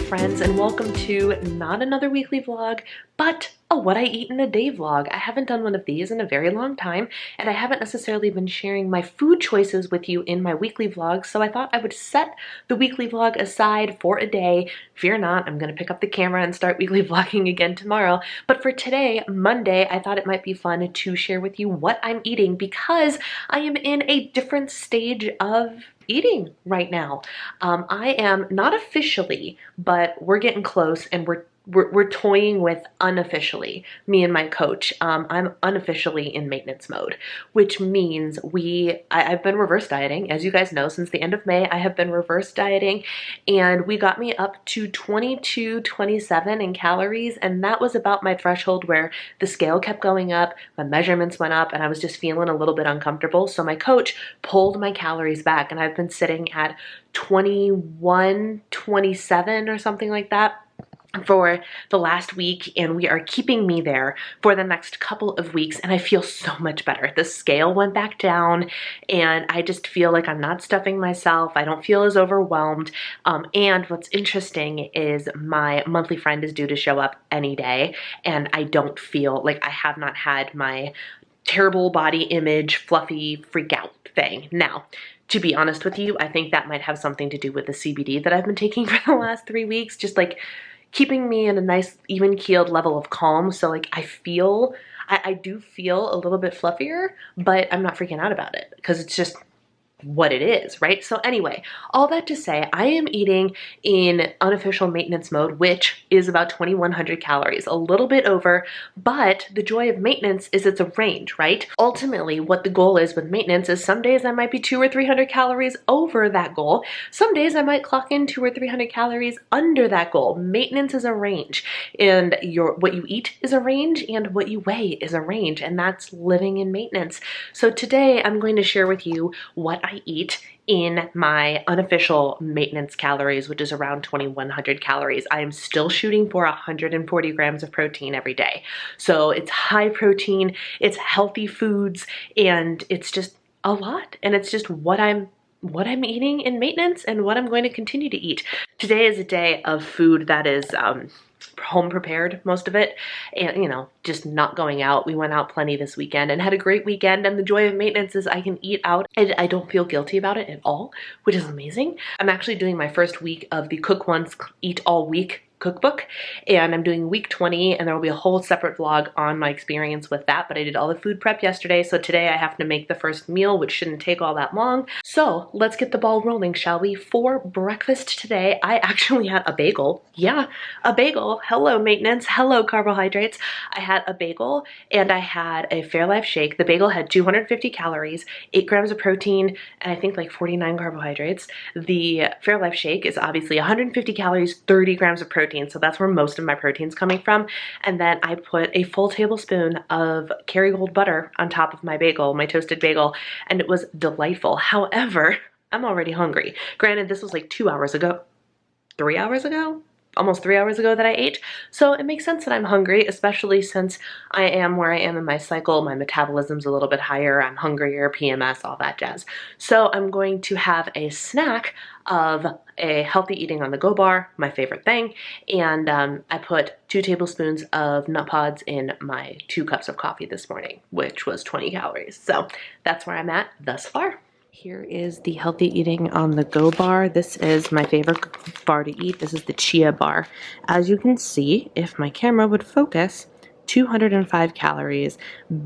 friends, and welcome to not another weekly vlog, but a what I eat in a day vlog. I haven't done one of these in a very long time, and I haven't necessarily been sharing my food choices with you in my weekly vlogs, so I thought I would set the weekly vlog aside for a day. Fear not, I'm gonna pick up the camera and start weekly vlogging again tomorrow. But for today, Monday, I thought it might be fun to share with you what I'm eating because I am in a different stage of eating right now. I am not officially, but we're getting close, and we're toying with unofficially, me and my coach. I'm unofficially in maintenance mode, which means I've been reverse dieting. As you guys know, since the end of May, I have been reverse dieting, and we got me up to 2227 in calories, and that was about my threshold where the scale kept going up, my measurements went up, and I was just feeling a little bit uncomfortable. So my coach pulled my calories back, and I've been sitting at 2127 or something like that for the last week, and we are keeping me there for the next couple of weeks, and I feel so much better. The scale went back down, and I just feel like I'm not stuffing myself. I don't feel as overwhelmed, and what's interesting is my monthly friend is due to show up any day, and I don't feel like I have not had my terrible body image, fluffy freak out thing. Now, to be honest with you, I think that might have something to do with the CBD that I've been taking for the last 3 weeks, just like keeping me in a nice even-keeled level of calm. So like I do feel a little bit fluffier, but I'm not freaking out about it because it's just what it is, right? So anyway, all that to say, I am eating in unofficial maintenance mode, which is about 2100 calories, a little bit over, but the joy of maintenance is it's a range, right? Ultimately, what the goal is with maintenance is some days I might be 200 or 300 calories over that goal. Some days I might clock in 200 or 300 calories under that goal. Maintenance is a range, and what you eat is a range, and what you weigh is a range, and that's living in maintenance. So today I'm going to share with you what I eat in my unofficial maintenance calories, which is around 2100 calories. I am still shooting for 140 grams of protein every day. So it's high protein, it's healthy foods, and it's just a lot. And it's just what I'm eating in maintenance and what I'm going to continue to eat. Today is a day of food that is home prepared, most of it, and just not going out. We went out plenty this weekend and had a great weekend, and the joy of maintenance is I can eat out and I don't feel guilty about it at all, which is amazing. I'm actually doing my first week of the Cook Once, Eat All Week cookbook, and I'm doing week 20, and there will be a whole separate vlog on my experience with that, but I did all the food prep yesterday, so today I have to make the first meal, which shouldn't take all that long. So let's get the ball rolling, shall we? For breakfast today, I actually had a bagel. Yeah, a bagel. Hello maintenance, hello carbohydrates. I had a bagel and I had a Fairlife shake. The bagel had 250 calories, 8 grams of protein, and I think like 49 carbohydrates. The Fairlife shake is obviously 150 calories, 30 grams of protein, so that's where most of my protein's coming from. And then I put a full tablespoon of Kerrygold butter on top of my bagel, my toasted bagel, and it was delightful. However, I'm already hungry. Granted, this was like 2 hours ago, 3 hours ago? Almost 3 hours ago that I ate. So it makes sense that I'm hungry, especially since I am where I am in my cycle. My metabolism's a little bit higher, I'm hungrier, PMS, all that jazz. So I'm going to have a snack of a healthy eating on the go bar, my favorite thing, and I put 2 tablespoons of nut pods in my 2 cups of coffee this morning, which was 20 calories. So that's where I'm at thus far. Here is the healthy eating on the go bar. This is my favorite bar to eat. This is the chia bar. As you can see, if my camera would focus, 205 calories,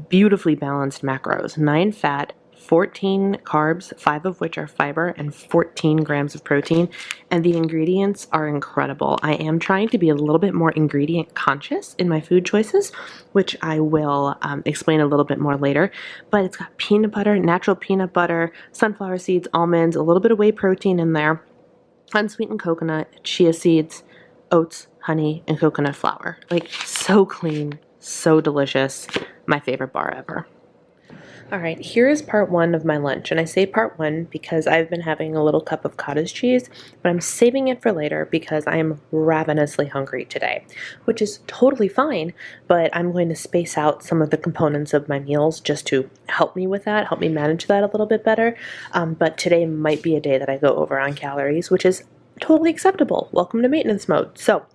beautifully balanced macros, 9 fat, 14 carbs, 5 of which are fiber, and 14 grams of protein, and the ingredients are incredible. I am trying to be a little bit more ingredient conscious in my food choices, which I will explain a little bit more later, but it's got peanut butter, natural peanut butter, sunflower seeds, almonds, a little bit of whey protein in there, unsweetened coconut, chia seeds, oats, honey, and coconut flour. Like, so clean, so delicious, my favorite bar ever. Alright, here is part 1 of my lunch, and I say part 1 because I've been having a little cup of cottage cheese, but I'm saving it for later because I am ravenously hungry today, which is totally fine, but I'm going to space out some of the components of my meals just to help me with that, help me manage that a little bit better, but today might be a day that I go over on calories, which is totally acceptable. Welcome to maintenance mode. So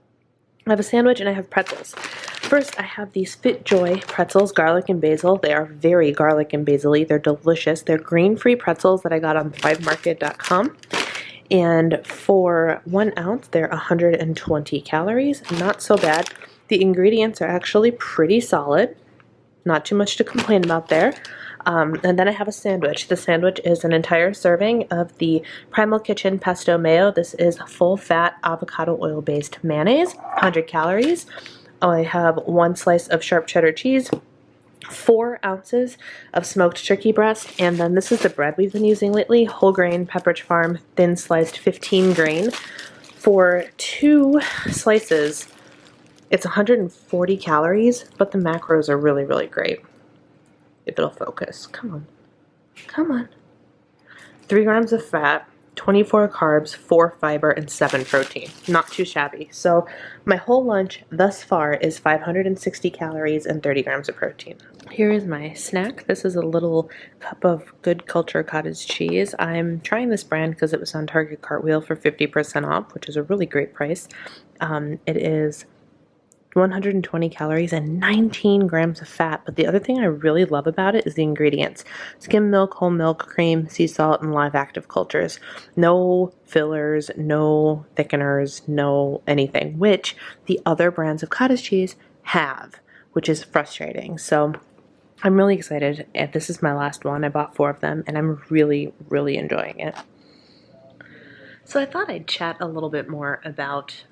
I have a sandwich and I have pretzels. First, I have these Fit Joy pretzels, garlic and basil. They are very garlic and basil-y. They're delicious. They're grain-free pretzels that I got on 5market.com. And for 1 ounce, they're 120 calories. Not so bad. The ingredients are actually pretty solid. Not too much to complain about there. And then I have a sandwich. The sandwich is an entire serving of the Primal Kitchen pesto mayo. This is full-fat avocado oil-based mayonnaise, 100 calories. I have 1 slice of sharp cheddar cheese, 4 ounces of smoked turkey breast, and then this is the bread we've been using lately, whole grain Pepperidge Farm thin sliced 15 grain. For 2 slices, it's 140 calories, but the macros are really, really great. If it'll focus. Come on. Come on. 3 grams of fat, 24 carbs, 4 fiber, and 7 protein. Not too shabby. So my whole lunch thus far is 560 calories and 30 grams of protein. Here is my snack. This is a little cup of Good Culture cottage cheese. I'm trying this brand because it was on Target Cartwheel for 50% off, which is a really great price. It is 120 calories and 19 grams of fat. But the other thing I really love about it is the ingredients. Skim milk, whole milk, cream, sea salt, and live active cultures. No fillers, no thickeners, no anything, which the other brands of cottage cheese have, which is frustrating. So I'm really excited. And this is my last one. I bought 4 of them and I'm really, really enjoying it. So I thought I'd chat a little bit more about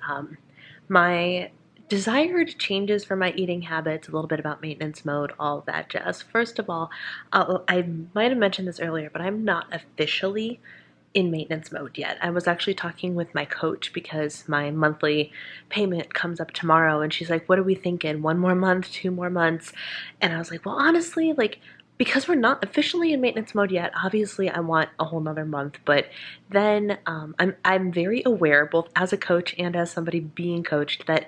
my desired changes for my eating habits, a little bit about maintenance mode, all of that jazz. First of all, I might have mentioned this earlier, but I'm not officially in maintenance mode yet. I was actually talking with my coach because my monthly payment comes up tomorrow and she's like, what are we thinking? 1 more month, 2 more months? And I was like, well, honestly, like, because we're not officially in maintenance mode yet, obviously I want a whole nother month, but then I'm very aware, both as a coach and as somebody being coached, that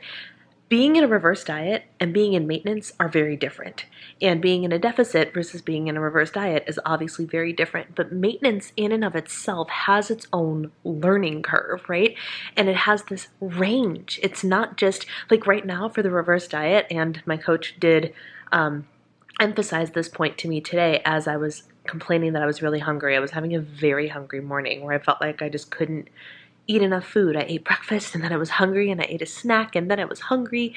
being in a reverse diet and being in maintenance are very different. And being in a deficit versus being in a reverse diet is obviously very different. But maintenance in and of itself has its own learning curve, right? And it has this range. It's not just like right now for the reverse diet, and my coach did emphasize this point to me today as I was complaining that I was really hungry. I was having a very hungry morning where I felt like I just couldn't eat enough food. I ate breakfast and then I was hungry, and I ate a snack and then I was hungry,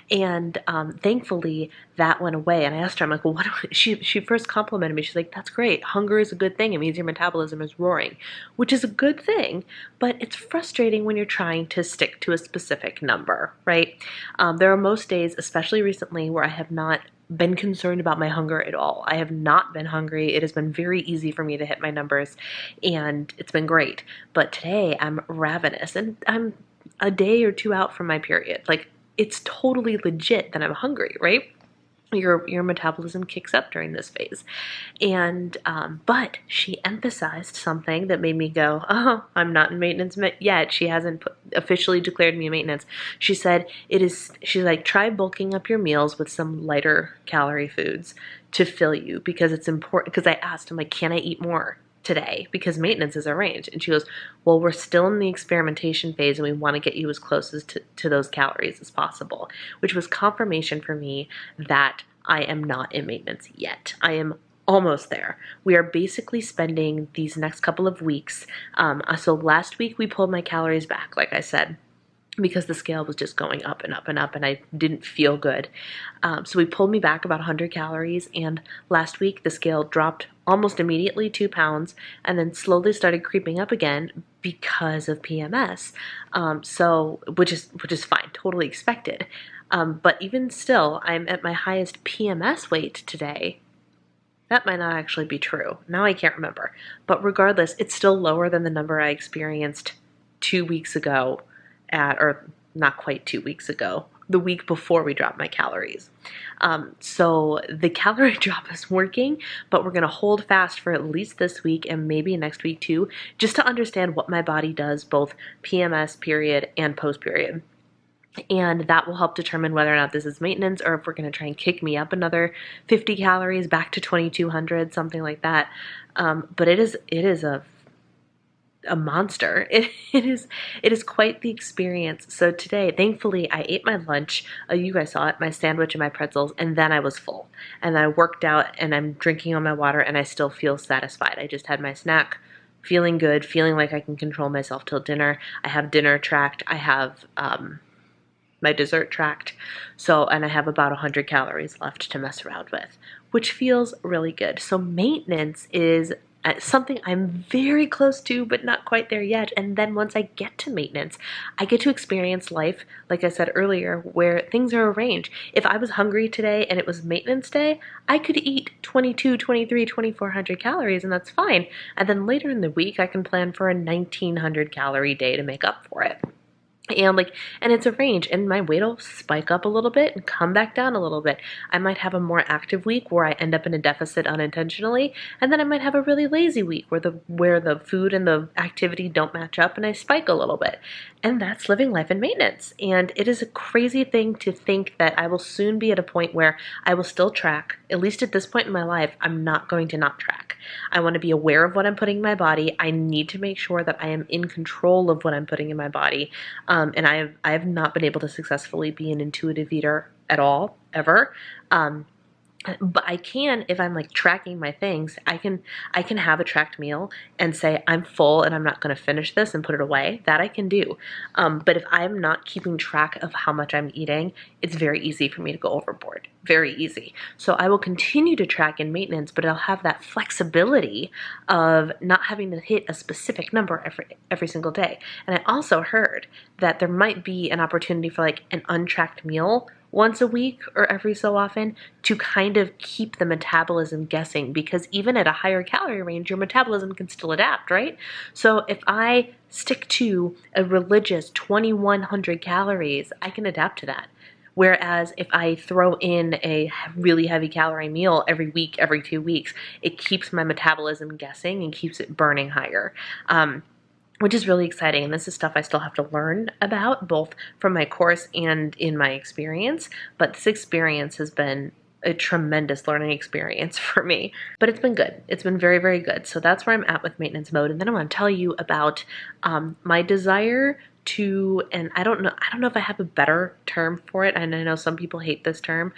and thankfully that went away. And I asked her, I'm like, well, she first complimented me. She's like, that's great. Hunger is a good thing. It means your metabolism is roaring, which is a good thing, but it's frustrating when you're trying to stick to a specific number, right? There are most days, especially recently, where I have not been concerned about my hunger at all. I have not been hungry. It has been very easy for me to hit my numbers and it's been great. But today I'm ravenous and I'm a day or 2 out from my period. Like, it's totally legit that I'm hungry, right? Your metabolism kicks up during this phase. And but she emphasized something that made me go, oh, I'm not in maintenance yet. She hasn't officially declared me maintenance. She said she's like, try bulking up your meals with some lighter calorie foods to fill you, because it's important. Because I asked him, like, can I eat more today, because maintenance is a range? And she goes, well, we're still in the experimentation phase and we want to get you as close as to those calories as possible, which was confirmation for me that I am not in maintenance yet. I am almost there. We are basically spending these next couple of weeks. So last week we pulled my calories back, like I said, because the scale was just going up and up and up and I didn't feel good. So we pulled me back about 100 calories, and last week the scale dropped almost immediately 2 pounds and then slowly started creeping up again because of PMS. Which is fine, totally expected. But even still, I'm at my highest PMS weight today. That might not actually be true. Now I can't remember. But regardless, it's still lower than the number I experienced 2 weeks ago or not quite 2 weeks ago, the week before we dropped my calories. So the calorie drop is working, but we're going to hold fast for at least this week and maybe next week too, just to understand what my body does both PMS period and post period. And that will help determine whether or not this is maintenance or if we're going to try and kick me up another 50 calories back to 2,200, something like that. But it is a a monster. It is quite the experience. So today, thankfully, I ate my lunch. You guys saw it, my sandwich and my pretzels, and then I was full. And I worked out and I'm drinking all my water and I still feel satisfied. I just had my snack, feeling good, feeling like I can control myself till dinner. I have dinner tracked. I have my dessert tracked. So, and I have about 100 calories left to mess around with, which feels really good. So maintenance is something I'm very close to, but not quite there yet. And then once I get to maintenance, I get to experience life, like I said earlier, where things are arranged. If I was hungry today and it was maintenance day, I could eat 22, 23, 2400 calories and that's fine. And then later in the week, I can plan for a 1900 calorie day to make up for it. And it's a range, and my weight will spike up a little bit and come back down a little bit. I might have a more active week where I end up in a deficit unintentionally, and then I might have a really lazy week where the food and the activity don't match up and I spike a little bit. And that's living life in maintenance. And it is a crazy thing to think that I will soon be at a point where I will still track. At least at this point in my life, I'm not going to not track. I want to be aware of what I'm putting in my body. I need to make sure that I am in control of what I'm putting in my body. And I have not been able to successfully be an intuitive eater at all, ever. But I can, if I'm like tracking my things, I can have a tracked meal and say I'm full and I'm not going to finish this and put it away. That I can do. But if I'm not keeping track of how much I'm eating, it's very easy for me to go overboard. Very easy. So I will continue to track in maintenance, but I'll have that flexibility of not having to hit a specific number every single day. And I also heard that there might be an opportunity for like an untracked meal once a week or every so often to kind of keep the metabolism guessing, because even at a higher calorie range, your metabolism can still adapt, right? So if I stick to a religious 2100 calories, I can adapt to that. Whereas if I throw in a really heavy calorie meal every week, every 2 weeks, it keeps my metabolism guessing and keeps it burning higher. Which is really exciting. And this is stuff I still have to learn about, both from my course and in my experience. But this experience has been a tremendous learning experience for me. But it's been good. It's been very, very good. So that's where I'm at with maintenance mode. And then I want to tell you about my desire to, and I don't know if I have a better term for it. And I know some people hate this term,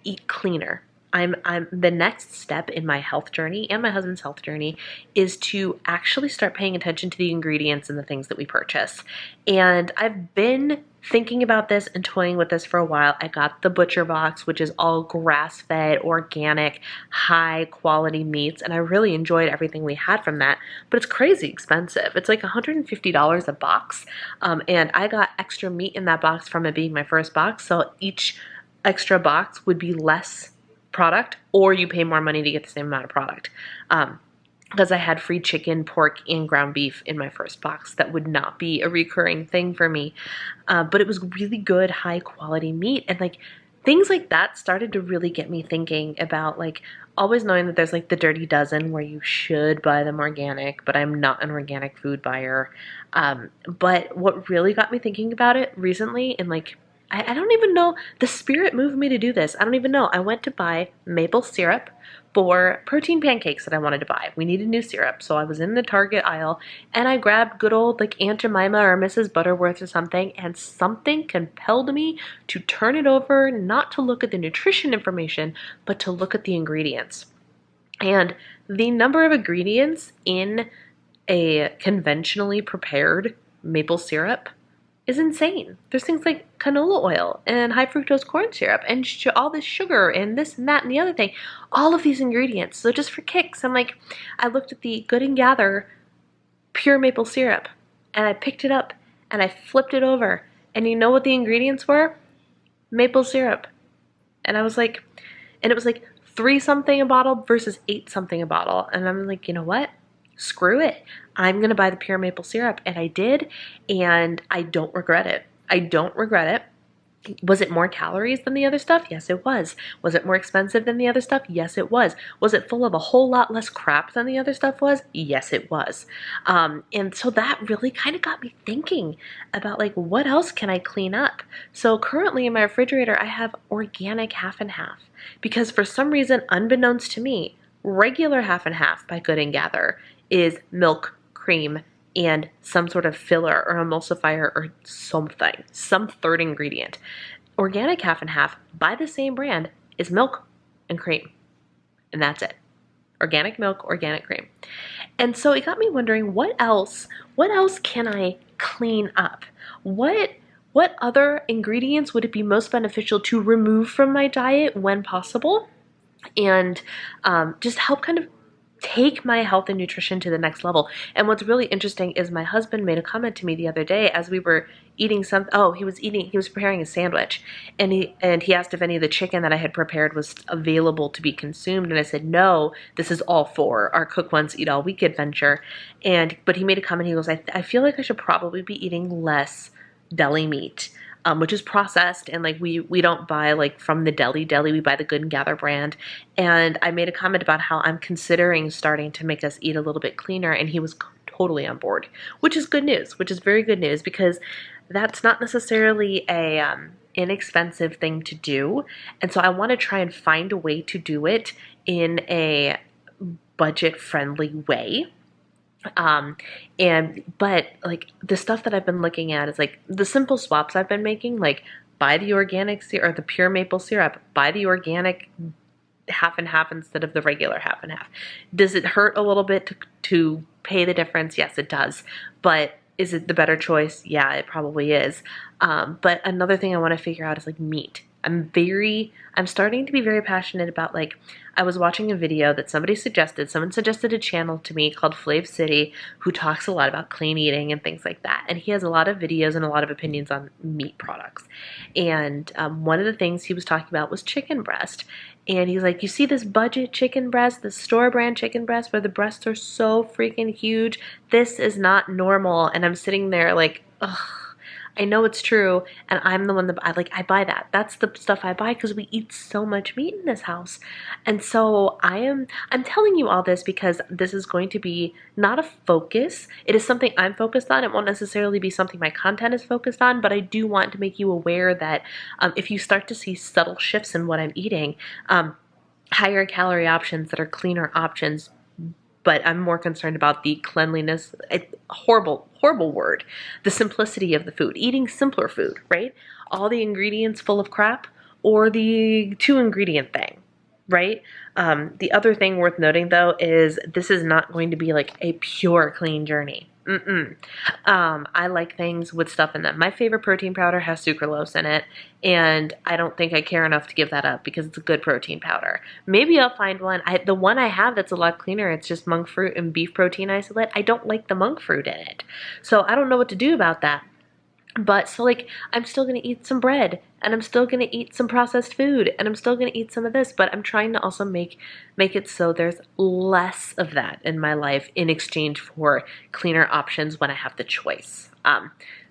eat cleaner. I'm the next step in my health journey and my husband's health journey is to actually start paying attention to the ingredients and the things that we purchase. And I've been thinking about this and toying with this for a while. I got the butcher box, which is all grass-fed, organic, high-quality meats, and I really enjoyed everything we had from that, but it's crazy expensive. It's like $150 a box, and I got extra meat in that box from it being my first box, so each extra box would be less product, or you pay more money to get the same amount of product. Because I had free chicken, pork, and ground beef in my first box. That would not be a recurring thing for me. But it was really good, high quality meat. And like things like that started to really get me thinking about like always knowing that there's like the dirty dozen where you should buy them organic, but I'm not an organic food buyer. But what really got me thinking about it recently, and like I don't even know, the spirit moved me to do this. I don't even know. I went to buy maple syrup for protein pancakes that I wanted to buy. We needed new syrup. So I was in the Target aisle and I grabbed good old like Aunt Jemima or Mrs. Butterworth or something, and something compelled me to turn it over, not to look at the nutrition information, but to look at the ingredients. And the number of ingredients in a conventionally prepared maple syrup is insane. There's things like canola oil and high fructose corn syrup and all this sugar and this and that and the other thing. All of these ingredients. So just for kicks, I looked at the Good & Gather pure maple syrup and I picked it up and I flipped it over. And you know what the ingredients were? Maple syrup. And I was like, and it was like 3 something a bottle versus 8 something a bottle. And I'm like, you know what? Screw it. I'm going to buy the pure maple syrup. And I did, and I don't regret it. I don't regret it. Was it more calories than the other stuff? Yes, it was. Was it more expensive than the other stuff? Yes, it was. Was it full of a whole lot less crap than the other stuff was? Yes, it was. And so that really kind of got me thinking about like, what else can I clean up? So currently in my refrigerator, I have organic half and half, because for some reason, unbeknownst to me, regular half and half by Good & Gather is milk, cream, and some sort of filler or emulsifier or something, some third ingredient. Organic half and half by the same brand is milk and cream, and that's it. Organic milk, organic cream. And so it got me wondering, what else can I clean up? What other ingredients would it be most beneficial to remove from my diet when possible, and just help kind of take my health and nutrition to the next level? And what's really interesting is my husband made a comment to me the other day as we were eating he was preparing a sandwich, and he asked if any of the chicken that I had prepared was available to be consumed, and I said no, this is all for our Cook Once Eat All Week adventure. But he made a comment. He goes, I feel like I should probably be eating less deli meat, which is processed, and like we don't buy like from the deli, we buy the Good and Gather brand. And I made a comment about how I'm considering starting to make us eat a little bit cleaner, and he was totally on board, which is good news, which is very good news, because that's not necessarily a inexpensive thing to do. And so I want to try and find a way to do it in a budget friendly way. But like the stuff that I've been looking at is like the simple swaps I've been making, like buy the organic or the pure maple syrup, buy the organic half and half instead of the regular half and half. Does it hurt a little bit to pay the difference? Yes, it does. But is it the better choice? Yeah, it probably is. But another thing I want to figure out is like meat. I'm starting to be very passionate about, like, I was watching a video that someone suggested a channel to me called Flav City, who talks a lot about clean eating and things like that. And he has a lot of videos and a lot of opinions on meat products. And one of the things he was talking about was chicken breast. And he's like, you see this budget chicken breast, this store brand chicken breast where the breasts are so freaking huge? This is not normal. And I'm sitting there like, ugh. I know it's true, and I'm the one that I buy that. That's the stuff I buy because we eat so much meat in this house. And so I'm telling you all this because this is going to be not a focus. It is something I'm focused on. It won't necessarily be something my content is focused on, but I do want to make you aware that if you start to see subtle shifts in what I'm eating, higher calorie options that are cleaner options, but I'm more concerned about the cleanliness, horrible word, the simplicity of the food, eating simpler food, right? All the ingredients full of crap, or the 2-ingredient thing, right? The other thing worth noting though is this is not going to be like a pure clean journey. I like things with stuff in them. My favorite protein powder has sucralose in it, and I don't think I care enough to give that up because it's a good protein powder. Maybe I'll find one. The one I have that's a lot cleaner, it's just monk fruit and beef protein isolate. I don't like the monk fruit in it, so I don't know what to do about that. But so like, I'm still going to eat some bread, and I'm still going to eat some processed food, and I'm still going to eat some of this, but I'm trying to also make it so there's less of that in my life in exchange for cleaner options when I have the choice.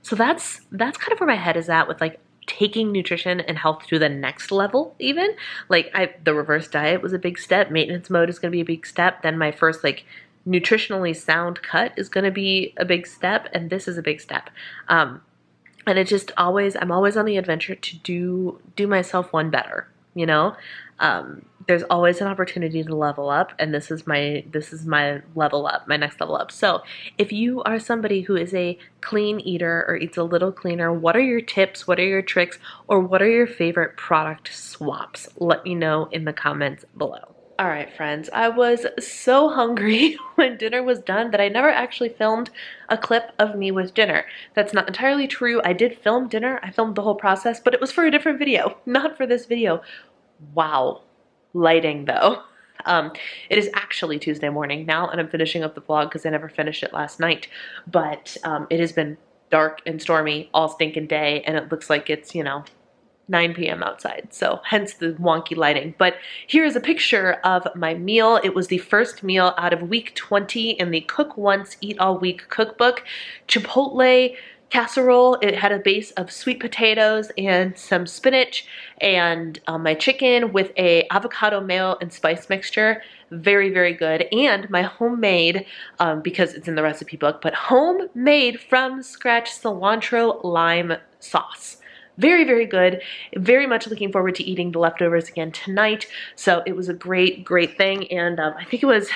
So that's kind of where my head is at with like taking nutrition and health to the next level even. Like the reverse diet was a big step. Maintenance mode is going to be a big step. Then my first like nutritionally sound cut is going to be a big step, and this is a big step. And it just I'm always on the adventure to do myself one better, you know? There's always an opportunity to level up, and this is my level up, my next level up. So if you are somebody who is a clean eater or eats a little cleaner, what are your tips? What are your tricks? Or what are your favorite product swaps? Let me know in the comments below. All right, friends, I was so hungry when dinner was done that I never actually filmed a clip of me with dinner. That's not entirely true. I did film dinner. I filmed the whole process, but it was for a different video, not for this video. Wow. Lighting, though. It is actually Tuesday morning now, and I'm finishing up the vlog because I never finished it last night. But it has been dark and stormy all stinking day, and it looks like it's, 9 p.m. outside, so hence the wonky lighting. But here is a picture of my meal. It was the first meal out of week 20 in the Cook Once Eat All Week cookbook. Chipotle casserole. It had a base of sweet potatoes and some spinach, and my chicken with a avocado mayo and spice mixture. Very, very good. And my homemade, because it's in the recipe book, but homemade from scratch cilantro lime sauce. Very, very good. Very much looking forward to eating the leftovers again tonight. So it was a great, great thing. And I think it was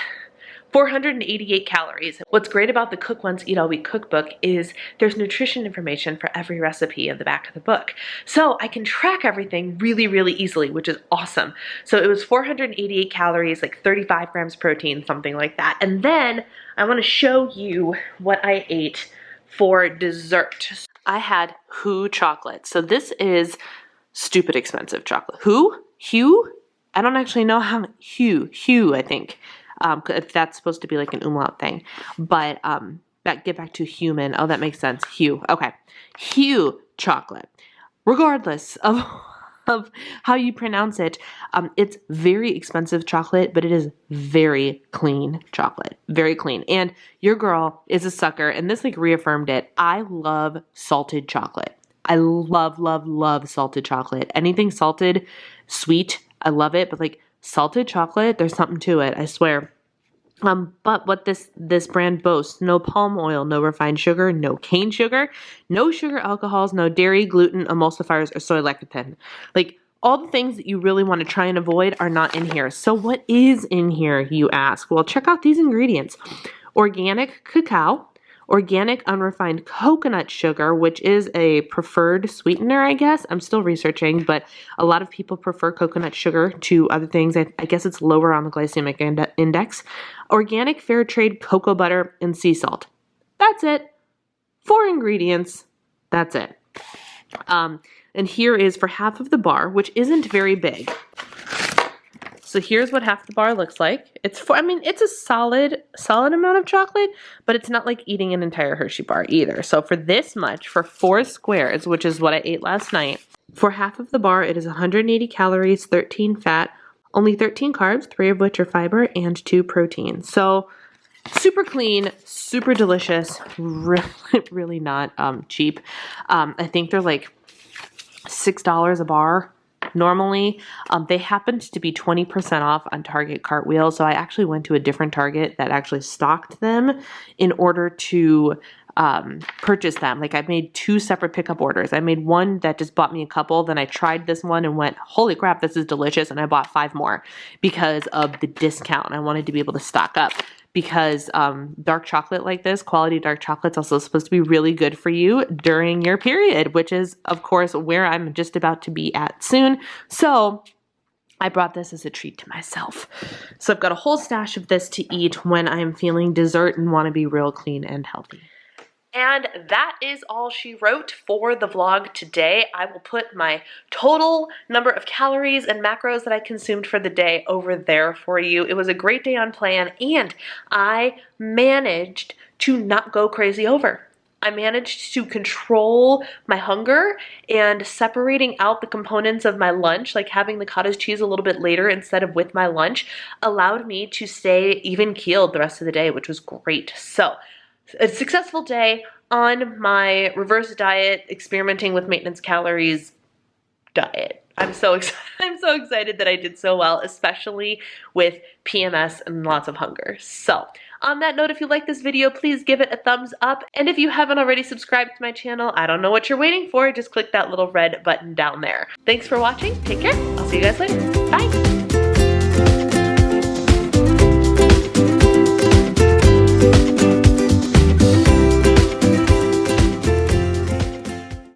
488 calories. What's great about the Cook Once Eat All Week cookbook is there's nutrition information for every recipe in the back of the book. So I can track everything really, really easily, which is awesome. So it was 488 calories, like 35 grams protein, something like that. And then I want to show you what I ate for dessert. I had Who chocolate. So this is stupid expensive chocolate. Hue? I don't actually know how, Hue, I think. If that's supposed to be like an umlaut thing. But get back to human. Oh, that makes sense. Hue. Okay. Hue chocolate. Regardless of how you pronounce it, it's very expensive chocolate, but it is very clean chocolate. Very clean. And your girl is a sucker, and this like reaffirmed it. I love salted chocolate. I love, love, love salted chocolate. Anything salted, sweet, I love it, but like salted chocolate, there's something to it, I swear. But what this brand boasts, no palm oil, no refined sugar, no cane sugar, no sugar alcohols, no dairy, gluten, emulsifiers, or soy lecithin. Like, all the things that you really want to try and avoid are not in here. So what is in here, you ask? Well, check out these ingredients. Organic cacao, organic unrefined coconut sugar, which is a preferred sweetener, I guess. I'm still researching, but a lot of people prefer coconut sugar to other things. I guess it's lower on the glycemic index. Organic fair trade cocoa butter and sea salt. That's it. 4 ingredients. That's it. And here is for half of the bar, which isn't very big. So here's what half the bar looks like. It's a solid amount of chocolate, but it's not like eating an entire Hershey bar either. So for this much, for 4 squares, which is what I ate last night, for half of the bar, it is 180 calories, 13 fat, only 13 carbs, 3 of which are fiber, and 2 protein. So super clean, super delicious, really, really not cheap. I think they're like $6 a bar. Normally, they happened to be 20% off on Target Cartwheel, so I actually went to a different Target that actually stocked them in order to purchase them. Like, I made 2 separate pickup orders. I made one that just bought me a couple, then I tried this one and went, holy crap, this is delicious, and I bought 5 more because of the discount. I wanted to be able to stock up. Because dark chocolate like this, quality dark chocolate, is also supposed to be really good for you during your period, which is, of course, where I'm just about to be at soon. So I brought this as a treat to myself. So I've got a whole stash of this to eat when I'm feeling dessert and want to be real clean and healthy. And that is all she wrote for the vlog today. I will put my total number of calories and macros that I consumed for the day over there for you. It was a great day on plan, and I managed to not go crazy over. I managed to control my hunger, and separating out the components of my lunch, like having the cottage cheese a little bit later instead of with my lunch, allowed me to stay even keeled the rest of the day, which was great. So a successful day on my reverse diet, experimenting with maintenance calories diet. I'm so excited that I did so well, especially with PMS and lots of hunger. So on that note, if you like this video, please give it a thumbs up. And if you haven't already subscribed to my channel, I don't know what you're waiting for. Just click that little red button down there. Thanks for watching. Take care. I'll see you guys later. Bye.